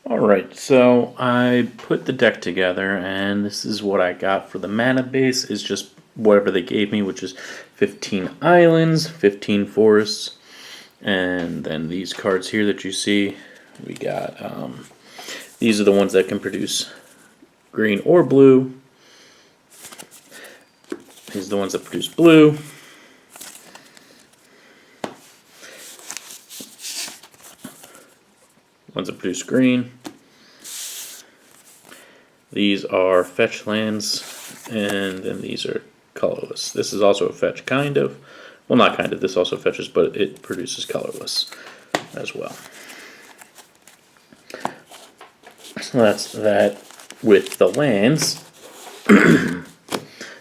Alright, so I put the deck together, and this is what I got for the mana base. Is just whatever they gave me, which is 15 islands, 15 forests, and then these cards here that you see. We got, these are the ones that can produce green or blue. These are the ones that produce blue. Ones that produce green. These are fetch lands, and then these are colorless. This is also a fetch, kind of. Well, not kind of. This also fetches, but it produces colorless as well. So that's that with the lands.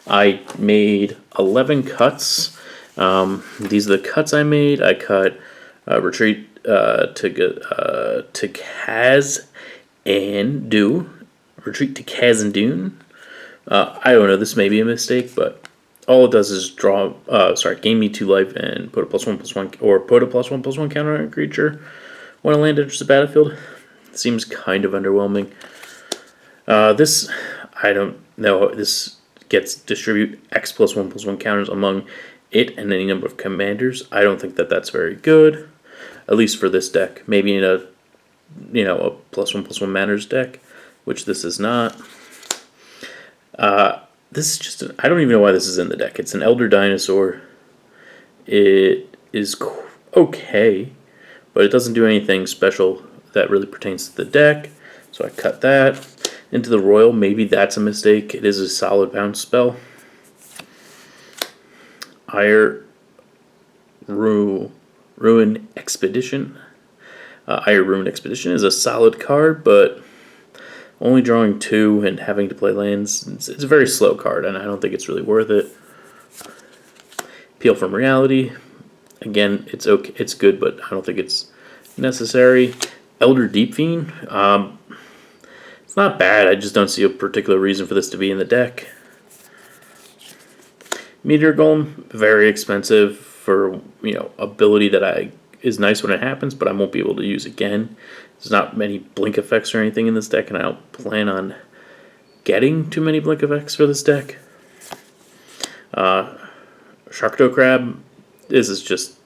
I made 11 cuts. These are the cuts I made. I cut retreat to Kaz and Do. Retreat to Kaz and Dune. I don't know, this may be a mistake, but all it does is gain me 2 life and put a +1/+1, or put a +1/+1 counter on a creature when a land enters the battlefield. Seems kind of underwhelming. This, I don't know, this gets distribute X +1/+1 counters among it and any number of commanders. I don't think that that's very good, at least for this deck. Maybe in a, a +1/+1 manners deck, which this is not. This is just, I don't even know why this is in the deck. It's an Elder Dinosaur. It is okay, but it doesn't do anything special that really pertains to the deck. So I cut that. Into the Royal, maybe that's a mistake. It is a solid bounce spell. Ruin Expedition. Ruin Expedition is a solid card, but only drawing 2 and having to play lands, it's a very slow card, and I don't think it's really worth it. Peel from Reality. Again, it's okay, it's good, but I don't think it's necessary. Elder Deep Fiend. It's not bad, I just don't see a particular reason for this to be in the deck. Meteor Golem, very expensive for, ability that is nice when it happens, but I won't be able to use again. There's not many blink effects or anything in this deck, and I don't plan on getting too many blink effects for this deck. Sharkdo Crab, this is just,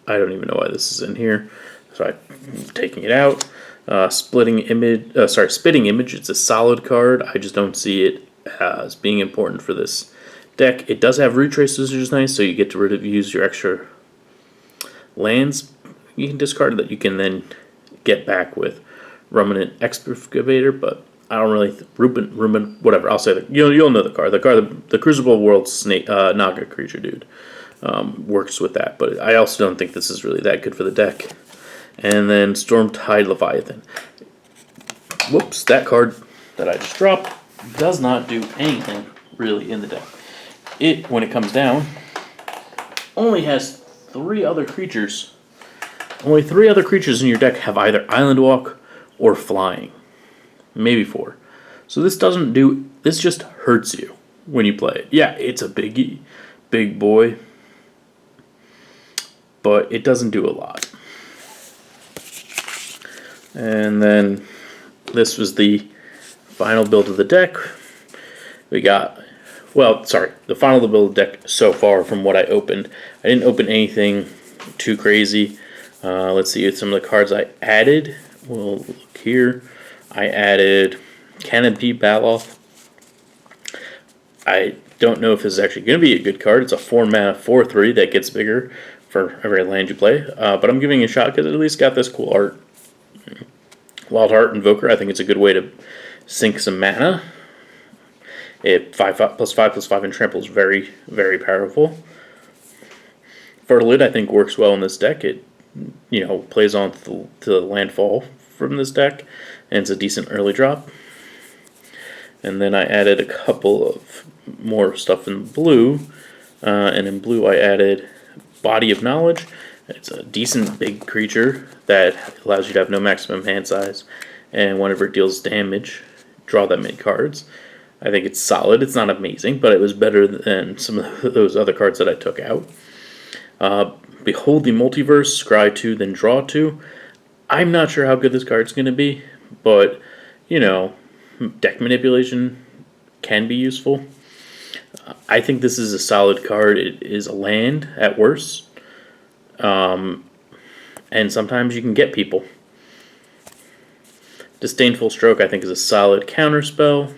I don't even know why this is in here, so I'm taking it out. Spitting Image, it's a solid card. I just don't see it as being important for this deck. It does have Retraces, which is nice, so you get to use your extra lands you can discard that you can then get back with Ruminant Excavator, but I don't really whatever. I'll say that you'll know the card. The Crucible World Snake Naga creature dude works with that, but I also don't think this is really that good for the deck. And then Stormtide Leviathan. Whoops, that card that I just dropped does not do anything really in the deck. It, when it comes down, only has 3 other creatures. Only 3 other creatures in your deck have either Island Walk or Flying. Maybe 4. So this doesn't do, this just hurts you when you play it. Yeah, it's a big boy, but it doesn't do a lot. And then this was the final build of the deck. We got, the final build of the deck so far from what I opened. I didn't open anything too crazy. Let's see some of the cards I added. We'll look here. I added Canopy Baloth. I don't know if this is actually going to be a good card. It's a 4-mana 4/3 that gets bigger for every land you play. But I'm giving it a shot because it at least got this cool art. Wild Heart Invoker, I think it's a good way to sink some mana. It 5/5/5 and trample is very, very powerful. Fertilid, I think, works well in this deck. It, plays on to the landfall from this deck, and it's a decent early drop. And then I added a couple of more stuff in blue, and in blue I added Body of Knowledge. It's a decent big creature that allows you to have no maximum hand size, and whenever it deals damage, draw that many cards. I think it's solid. It's not amazing, but it was better than some of those other cards that I took out. Behold the Multiverse, scry 2, then draw 2. I'm not sure how good this card's going to be, but you know, deck manipulation can be useful. I think this is a solid card. It is a land at worst, and sometimes you can get people. Disdainful Stroke, I think, is a solid counterspell.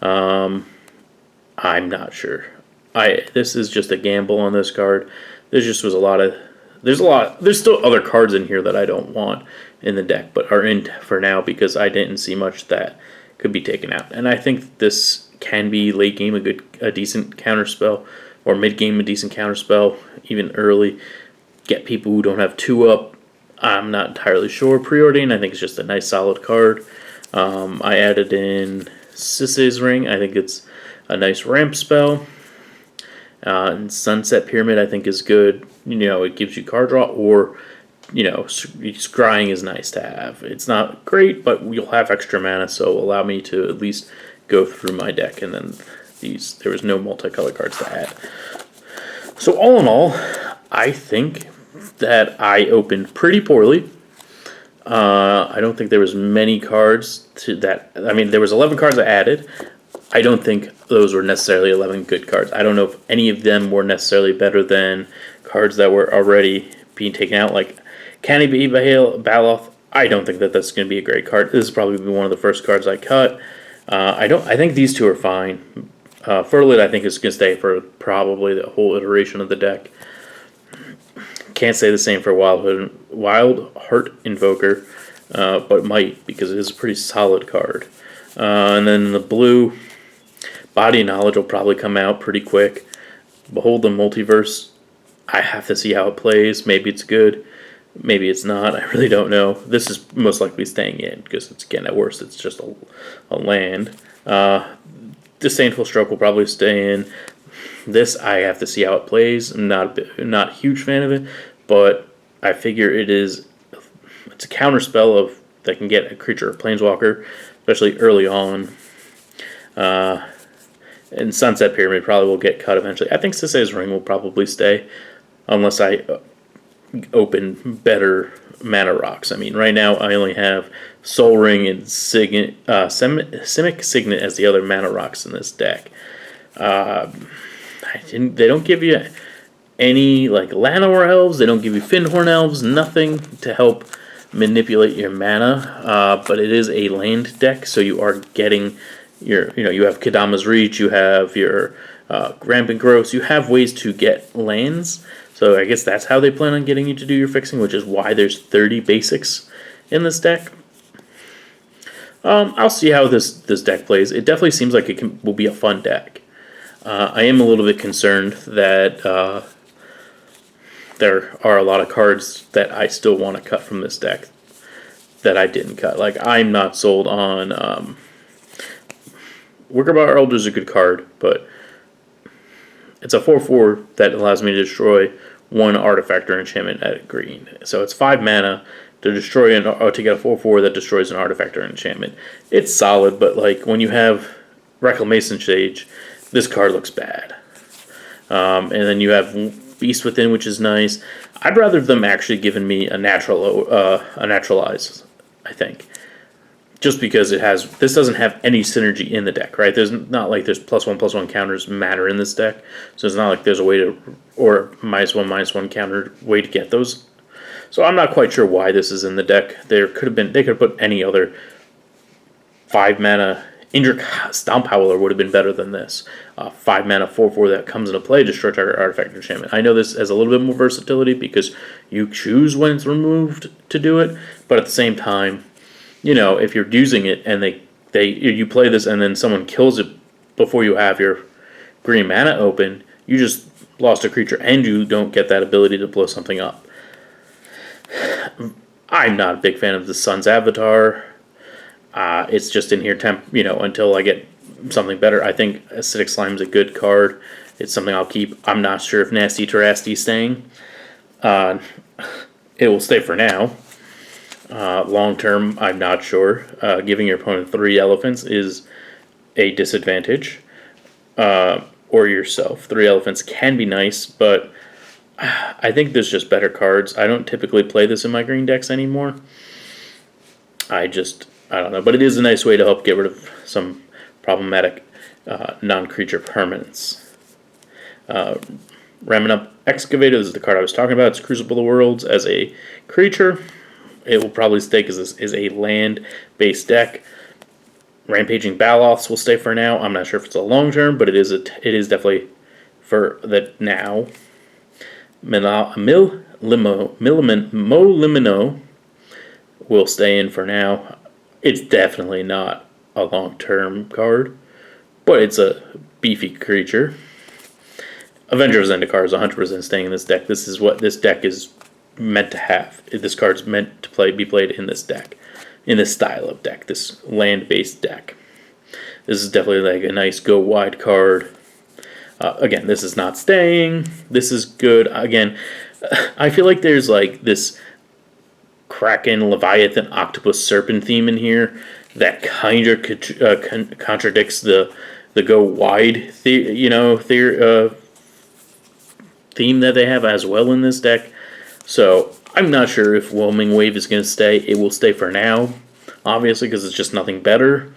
I'm not sure. This is just a gamble on this card. There just was a lot of there's still other cards in here that I don't want in the deck, but are in for now because I didn't see much that could be taken out. And I think this can be late game a decent counterspell, or mid game a decent counterspell, even early. Get people who don't have 2-up. I'm not entirely sure. Preordain, I think, is just a nice solid card. I added in Sisay's Ring. I think it's a nice ramp spell. And Sunset Pyramid, I think, is good. You know, it gives you card draw, or, you know, scrying is nice to have. It's not great, but you'll have extra mana, so allow me to at least go through my deck. And then there was no multicolored cards to add. So all in all, I think that I opened pretty poorly. I don't think there was many cards to that. I mean, there was 11 cards I added. I don't think those were necessarily 11 good cards. I don't know if any of them were necessarily better than cards that were already being taken out, like Canopy Baloth. I don't think that that's going to be a great card. This is probably one of the first cards I cut. I think these two are fine. Furlit, I think, is going to stay for probably the whole iteration of the deck. Can't say the same for Wild Heart Invoker, but might, because it is a pretty solid card. And then the blue, Body of Knowledge will probably come out pretty quick. Behold the Multiverse, I have to see how it plays. Maybe it's good, maybe it's not. I really don't know. This is most likely staying in, because it's, again, at worst, it's just a land. Disdainful Stroke will probably stay in. This, I have to see how it plays. I'm not a huge fan of it, but I figure it's a counterspell that can get a creature or planeswalker, especially early on. And Sunset Pyramid probably will get cut eventually. I think Sisay's Ring will probably stay, unless I open better mana rocks. I mean, right now I only have Soul Ring and Simic Signet as the other mana rocks in this deck. They don't give you any like Llanowar Elves. They don't give you Fyndhorn Elves. Nothing to help manipulate your mana. But it is a land deck, so you are getting you have Kadama's Reach. You have your Rampant Growth. You have ways to get lands. So I guess that's how they plan on getting you to do your fixing, which is why there's 30 basics in this deck. I'll see how this deck plays. It definitely seems like it will be a fun deck. I am a little bit concerned that there are a lot of cards that I still want to cut from this deck that I didn't cut. Like, I'm not sold on Worker Elder is a good card, but it's a 4/4 that allows me to destroy one artifact or enchantment at green. So it's 5 mana to destroy to get a 4/4 that destroys an artifact or enchantment. It's solid, but like when you have Reclamation Sage, this card looks bad. And then you have Beast Within, which is nice. I'd rather them actually given me a naturalize, I think. Just because this doesn't have any synergy in the deck, right? There's not like there's +1/+1 counters matter in this deck. So it's not like there's a way to, or -1/-1 counter way to get those. So I'm not quite sure why this is in the deck. They could have put any other 5 mana. Indrik Stomp Howler would have been better than this. 5 mana 4/4 that comes into play, destroy target artifact or enchantment. I know this has a little bit more versatility because you choose when it's removed to do it, but at the same time, if you're using it and you play this and then someone kills it before you have your green mana open, you just lost a creature and you don't get that ability to blow something up. I'm not a big fan of the Sun's Avatar. It's just in here until I get something better. I think Acidic Slime is a good card. It's something I'll keep. I'm not sure if Nasty Terasti is staying. It will stay for now. Long term, I'm not sure. Giving your opponent 3 elephants is a disadvantage. Or yourself. 3 elephants can be nice, but I think there's just better cards. I don't typically play this in my green decks anymore. I don't know, but it is a nice way to help get rid of some problematic non-creature permanents. Ramming Up Excavator, this is the card I was talking about. It's Crucible of the Worlds as a creature. It will probably stay because this is a land-based deck. Rampaging Baloths will stay for now. I'm not sure if it's a long term, but it is definitely for the now. Molimino will stay in for now. It's definitely not a long term card, but it's a beefy creature. Avenger of Zendikar is 100% staying in this deck. This is what this deck is meant to have. This card's meant to be played in this deck, in this style of deck, this land-based deck. This is definitely like a nice go wide card. Again, this is not staying. This is good. Again, I feel like there's like this Kraken, Leviathan, Octopus, Serpent theme in here that kind of contradicts the go wide theme that they have as well in this deck. So I'm not sure if Whelming Wave is going to stay. It will stay for now, obviously, because it's just nothing better.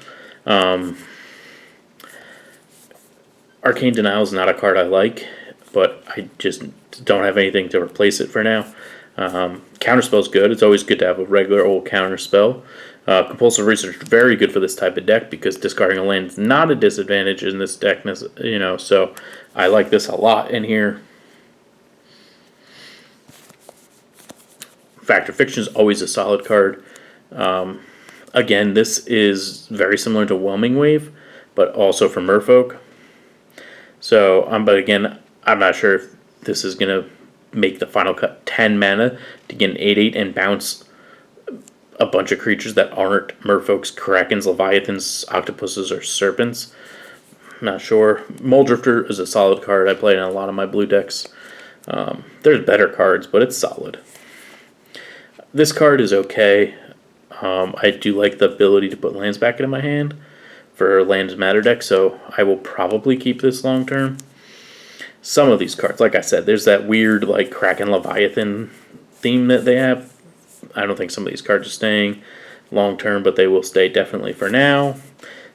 Arcane Denial is not a card I like, but I just don't have anything to replace it for now. Counterspell is good. It's always good to have a regular old counterspell. Compulsive Research, very good for this type of deck because discarding a land is not a disadvantage in this deck, so I like this a lot in here. Fact or Fiction is always a solid card. Again, this is very similar to Whelming Wave, but also for Merfolk. So, but again, I'm not sure if this is going to make the final cut 10 mana to get an 8/8 and bounce a bunch of creatures that aren't Merfolks, Krakens, Leviathans, Octopuses, or Serpents. I'm not sure. Muldrifter is a solid card. I play in a lot of my blue decks. There's better cards, but it's solid. This card is okay. I do like the ability to put lands back into my hand for Lands Matter deck, so I will probably keep this long term. Some of these cards, like I said, there's that weird like Kraken Leviathan theme that they have. I don't think some of these cards are staying long term, but they will stay definitely for now.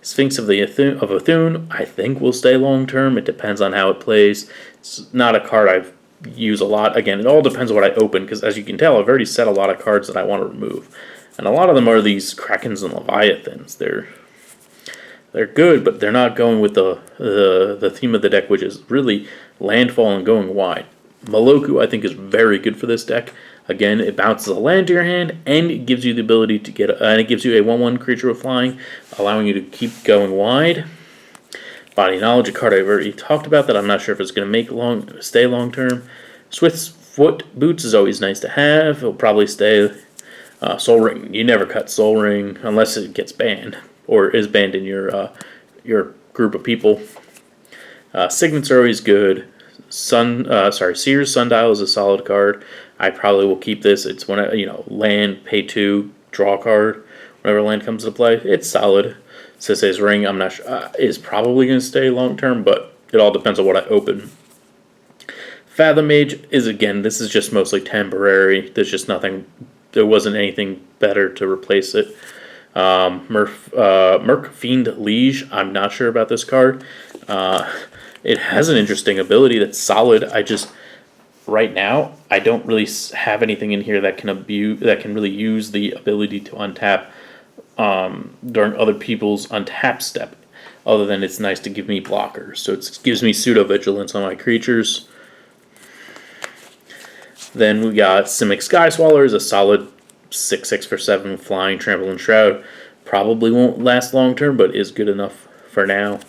Sphinx of Athun, I think will stay long term. It depends on how it plays. It's not a card I've used a lot. Again, it all depends on what I open, because as you can tell, I've already set a lot of cards that I want to remove. And a lot of them are these Krakens and Leviathans. They're good, but they're not going with the theme of the deck, which is really landfall and going wide. Maloku, I think, is very good for this deck. Again, it bounces a land to your hand, and it gives you the ability to get, and it gives you a 1/1 creature with flying, allowing you to keep going wide. Body Knowledge, a card I've already talked about that I'm not sure if it's going to stay long term. Swift's Foot Boots is always nice to have. It'll probably stay. Soul Ring, you never cut Soul Ring unless it gets banned or is banned in your group of people. Signets are always good. Seer's Sundial is a solid card. I probably will keep this. It's when land, pay 2, draw a card. Whenever land comes into play, it's solid. Sisei's Ring, I'm not sure, is probably going to stay long term, but it all depends on what I open. Fathom Mage is, again, this is just mostly temporary. There's just nothing. There wasn't anything better to replace it. Merc Fiend Liege, I'm not sure about this card. It has an interesting ability that's solid. Right now, I don't really have anything in here that can really use the ability to untap during other people's untap step, other than it's nice to give me blockers. So it gives me pseudo vigilance on my creatures. Then we got Simic Skyswaller, is a solid 6/6 for 7 flying, trample, and shroud. Probably won't last long term, but is good enough for now.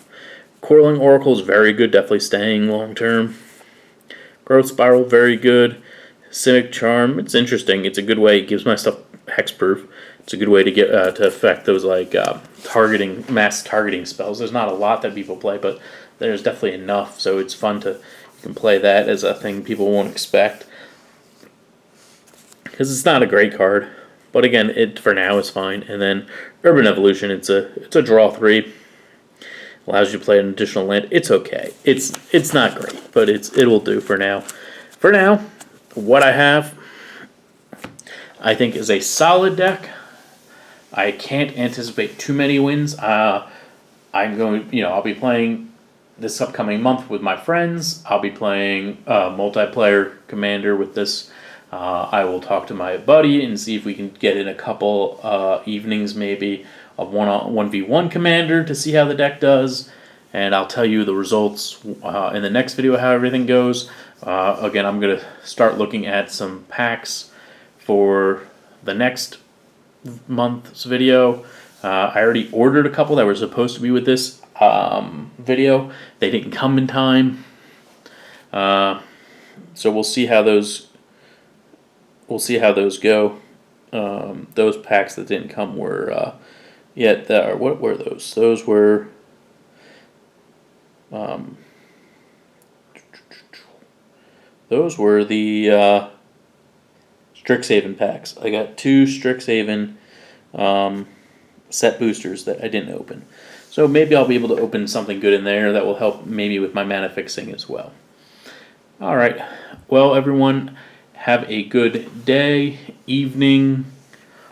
Quarreling Oracle is very good, definitely staying long term. Growth Spiral, very good. Simic Charm, it's interesting. It's a good way. It gives my stuff hexproof. It's a good way to get to affect those like mass targeting spells. There's not a lot that people play, but there's definitely enough. So it's fun you can play that as a thing people won't expect. Because it's not a great card, but again, it for now is fine. And then Urban Evolution, it's a draw 3. Allows you to play an additional land. It's okay. It's not great, but it will do for now. For now, what I have, I think, is a solid deck. I can't anticipate too many wins. I'll be playing this upcoming month with my friends. I'll be playing multiplayer Commander with this. I will talk to my buddy and see if we can get in a couple evenings maybe of 1v1 Commander to see how the deck does. And I'll tell you the results in the next video how everything goes. Again, I'm going to start looking at some packs for the next month's video. I already ordered a couple that were supposed to be with this video. They didn't come in time. So we'll see how those go. Those packs that didn't come were what were those? Those were the Strixhaven packs. I got 2 Strixhaven set boosters that I didn't open. So maybe I'll be able to open something good in there that will help maybe with my mana fixing as well. Alright, well everyone, have a good day, evening,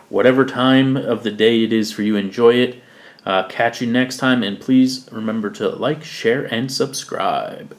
whatever time of the day it is for you, enjoy it. Catch you next time, and please remember to like, share, and subscribe.